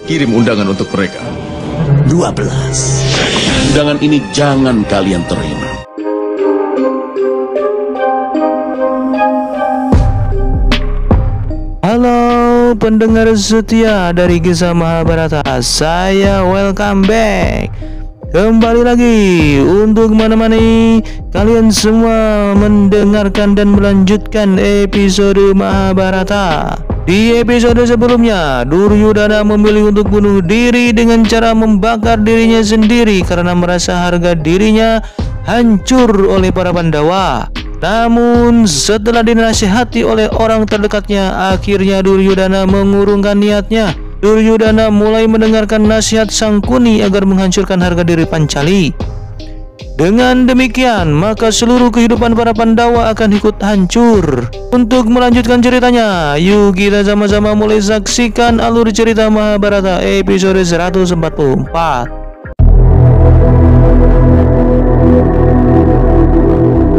Kirim undangan untuk mereka. 12. Undangan ini jangan kalian terima. Halo pendengar setia dari Kisah Mahabharata, saya welcome back. Kembali lagi untuk menemani kalian semua mendengarkan dan melanjutkan episode Mahabharata. Di episode sebelumnya, Duryudana memilih untuk bunuh diri dengan cara membakar dirinya sendiri karena merasa harga dirinya hancur oleh para Pandawa. Namun setelah dinasihati oleh orang terdekatnya, akhirnya Duryudana mengurungkan niatnya. Duryudana mulai mendengarkan nasihat Sangkuni agar menghancurkan harga diri Pancali. Dengan demikian, maka seluruh kehidupan para Pandawa akan ikut hancur. Untuk melanjutkan ceritanya, yuk kita sama-sama mulai saksikan alur cerita Mahabharata episode 144.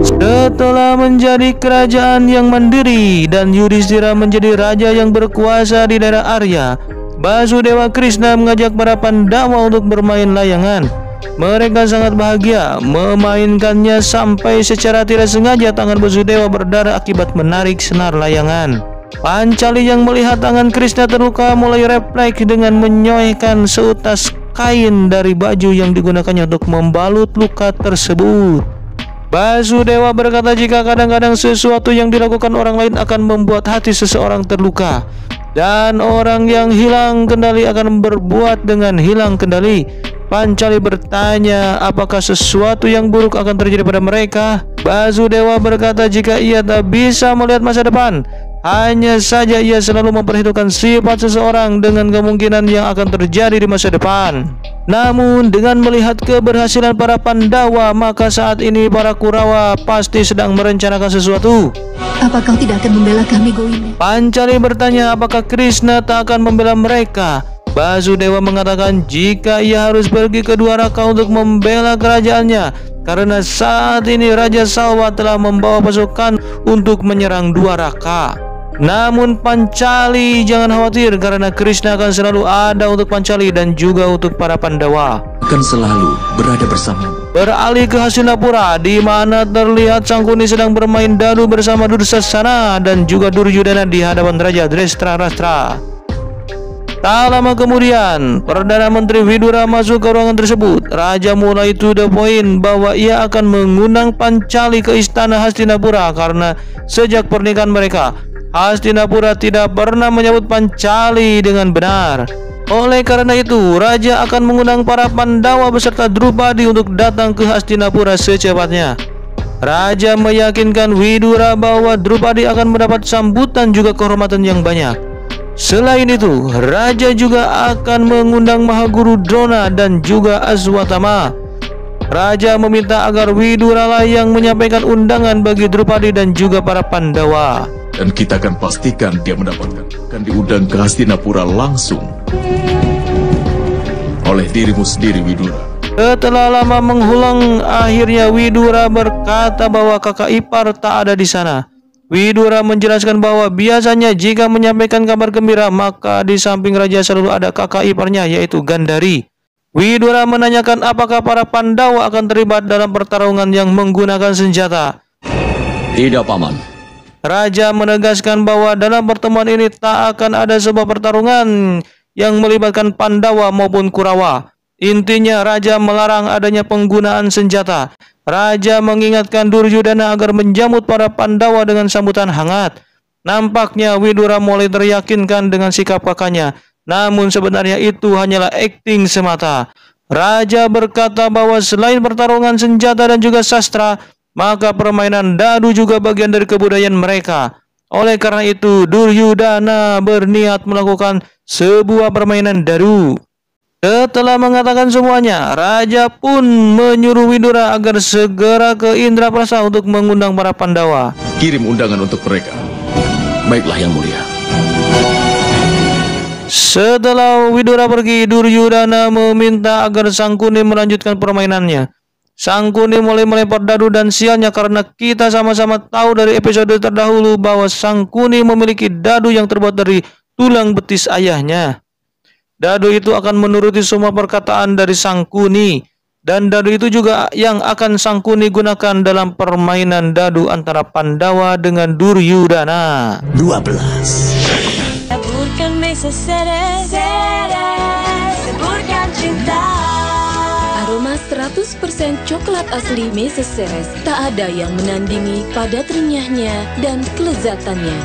Setelah menjadi kerajaan yang mandiri dan Yudhistira menjadi raja yang berkuasa di daerah Arya, Basudewa Krishna mengajak para Pandawa untuk bermain layangan. Mereka sangat bahagia memainkannya sampai secara tidak sengaja tangan Basudewa berdarah akibat menarik senar layangan. Pancali yang melihat tangan Krishna terluka mulai refleks dengan menyoehkan seutas kain dari baju yang digunakannya untuk membalut luka tersebut. Basudewa berkata jika kadang-kadang sesuatu yang dilakukan orang lain akan membuat hati seseorang terluka, dan orang yang hilang kendali akan berbuat dengan hilang kendali. Pancali bertanya apakah sesuatu yang buruk akan terjadi pada mereka. Basudewa berkata jika ia tak bisa melihat masa depan, hanya saja ia selalu memperhitungkan sifat seseorang dengan kemungkinan yang akan terjadi di masa depan. Namun dengan melihat keberhasilan para Pandawa, maka saat ini para Kurawa pasti sedang merencanakan sesuatu. Apa kau tidak akan membela kami, Govinda? Pancali bertanya apakah Krishna tak akan membela mereka. Basudewa mengatakan jika ia harus pergi ke Dwaraka untuk membela kerajaannya, karena saat ini Raja Salwa telah membawa pasukan untuk menyerang Dwaraka. Namun Pancali jangan khawatir karena Krishna akan selalu ada untuk Pancali dan juga untuk para Pandawa. Akan selalu berada bersamamu. Beralih ke Hastinapura, di mana terlihat Sangkuni sedang bermain dadu bersama Dursasana dan juga Duryudana di hadapan Raja Dreshtarashtra. Tak lama kemudian, Perdana Menteri Widura masuk ke ruangan tersebut. Raja mulai to the point bahwa ia akan mengundang Pancali ke istana Hastinapura karena sejak pernikahan mereka, Hastinapura tidak pernah menyambut Pancali dengan benar. Oleh karena itu, Raja akan mengundang para Pandawa beserta Drupadi untuk datang ke Hastinapura secepatnya. Raja meyakinkan Widura bahwa Drupadi akan mendapat sambutan juga kehormatan yang banyak. Selain itu, Raja juga akan mengundang Mahaguru Drona dan juga Aswatthama. Raja meminta agar Widura lah yang menyampaikan undangan bagi Drupadi dan juga para Pandawa. Dan kita akan pastikan dia mendapatkan, akan diundang ke Hastinapura langsung oleh dirimu sendiri, Widura. Setelah lama menghulang, akhirnya Widura berkata bahwa kakak ipar tak ada di sana. Widura menjelaskan bahwa biasanya jika menyampaikan kabar gembira, maka di samping raja selalu ada kakak iparnya, yaitu Gandhari. Widura menanyakan apakah para Pandawa akan terlibat dalam pertarungan yang menggunakan senjata. Tidak, Paman. Raja menegaskan bahwa dalam pertemuan ini tak akan ada sebuah pertarungan yang melibatkan Pandawa maupun Kurawa. Intinya Raja melarang adanya penggunaan senjata. Raja mengingatkan Duryudana agar menjamu para Pandawa dengan sambutan hangat. Nampaknya Widura mulai teryakinkan dengan sikap kakaknya. Namun sebenarnya itu hanyalah akting semata. Raja berkata bahwa selain pertarungan senjata dan juga sastra, maka permainan dadu juga bagian dari kebudayaan mereka. Oleh karena itu, Duryudana berniat melakukan sebuah permainan dadu. Setelah mengatakan semuanya, Raja pun menyuruh Widura agar segera ke Indraprastha untuk mengundang para Pandawa. Kirim undangan untuk mereka. Baiklah, Yang Mulia. Setelah Widura pergi, Duryudana meminta agar Sangkuni melanjutkan permainannya. Sangkuni mulai melempar dadu dan sialnya karena kita sama-sama tahu dari episode terdahulu bahwa Sangkuni memiliki dadu yang terbuat dari tulang betis ayahnya. Dadu itu akan menuruti semua perkataan dari Sangkuni, dan dadu itu juga yang akan Sangkuni gunakan dalam permainan dadu antara Pandawa dengan Duryudana. 12. Taburkan mesa seres, taburkan cinta. Aroma 100% coklat asli Mesa Ceres, tak ada yang menandingi padat renyahnya dan kelezatannya.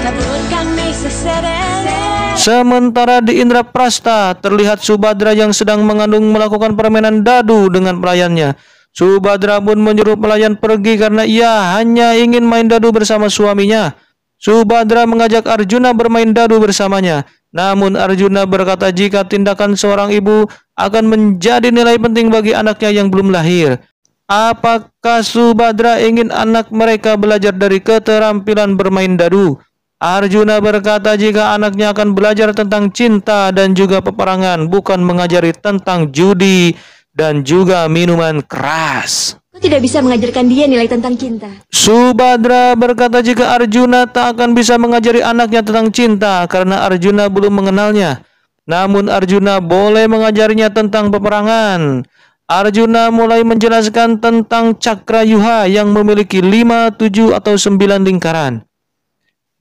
Taburkan Mesa Ceres. Sementara di Indraprasta terlihat Subadra yang sedang melakukan permainan dadu dengan pelayannya. Subadra pun menyuruh pelayan pergi karena ia hanya ingin main dadu bersama suaminya. Subadra mengajak Arjuna bermain dadu bersamanya. Namun Arjuna berkata jika tindakan seorang ibu akan menjadi nilai penting bagi anaknya yang belum lahir. Apakah Subadra ingin anak mereka belajar dari keterampilan bermain dadu? Arjuna berkata jika anaknya akan belajar tentang cinta dan juga peperangan, bukan mengajari tentang judi dan juga minuman keras. Kau tidak bisa mengajarkan dia nilai tentang cinta. Subadra berkata jika Arjuna tak akan bisa mengajari anaknya tentang cinta karena Arjuna belum mengenalnya. Namun Arjuna boleh mengajarinya tentang peperangan. Arjuna mulai menjelaskan tentang Cakrayuha yang memiliki 5, 7, atau 9 lingkaran.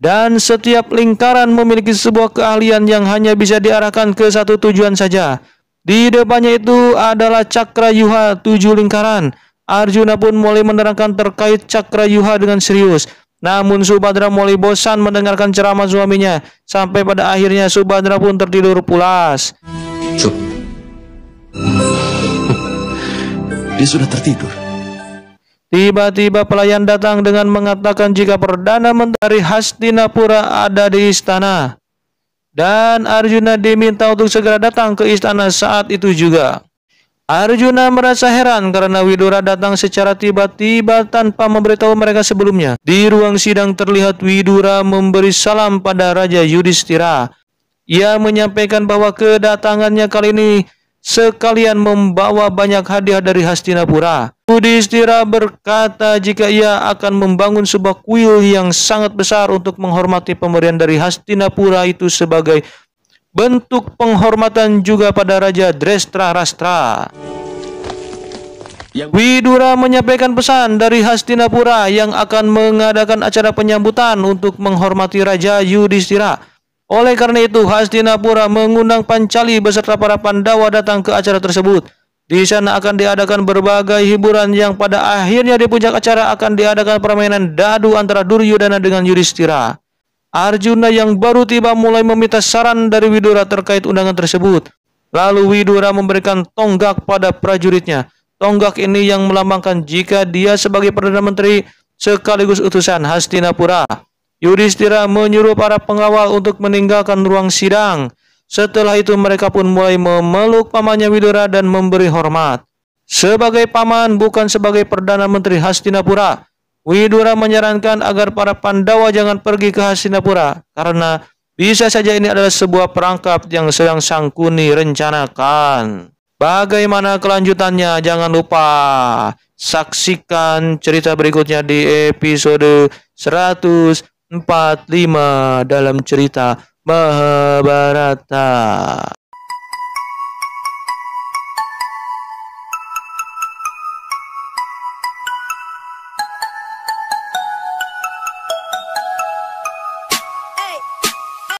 Dan setiap lingkaran memiliki sebuah keahlian yang hanya bisa diarahkan ke satu tujuan saja. Di depannya itu adalah Cakrayuha 7 lingkaran. Arjuna pun mulai menerangkan terkait Cakrayuha dengan serius. Namun Subadra mulai bosan mendengarkan ceramah suaminya. Sampai pada akhirnya Subadra pun tertidur pulas. Cuk. Dia sudah tertidur. Tiba-tiba pelayan datang dengan mengatakan jika Perdana Menteri Hastinapura ada di istana. Dan Arjuna diminta untuk segera datang ke istana saat itu juga. Arjuna merasa heran karena Widura datang secara tiba-tiba tanpa memberitahu mereka sebelumnya. Di ruang sidang terlihat Widura memberi salam pada Raja Yudhistira. Ia menyampaikan bahwa kedatangannya kali ini sekalian membawa banyak hadiah dari Hastinapura. Yudhistira berkata jika ia akan membangun sebuah kuil yang sangat besar untuk menghormati pemberian dari Hastinapura itu sebagai bentuk penghormatan juga pada Raja Drestarastra. Widura menyampaikan pesan dari Hastinapura yang akan mengadakan acara penyambutan untuk menghormati Raja Yudhistira. Oleh karena itu, Hastinapura mengundang Pancali beserta para Pandawa datang ke acara tersebut. Di sana akan diadakan berbagai hiburan yang pada akhirnya di puncak acara akan diadakan permainan dadu antara Duryudana dengan Yudhistira. Arjuna yang baru tiba mulai meminta saran dari Widura terkait undangan tersebut. Lalu Widura memberikan tonggak pada prajuritnya. Tonggak ini yang melambangkan jika dia sebagai Perdana Menteri sekaligus utusan Hastinapura. Yudhistira menyuruh para pengawal untuk meninggalkan ruang sidang. Setelah itu mereka pun mulai memeluk pamannya Widura dan memberi hormat. Sebagai paman bukan sebagai Perdana Menteri Hastinapura, Widura menyarankan agar para Pandawa jangan pergi ke Hastinapura karena bisa saja ini adalah sebuah perangkap yang sedang Sangkuni rencanakan. Bagaimana kelanjutannya? Jangan lupa saksikan cerita berikutnya di episode 145 dalam cerita Mahabharata.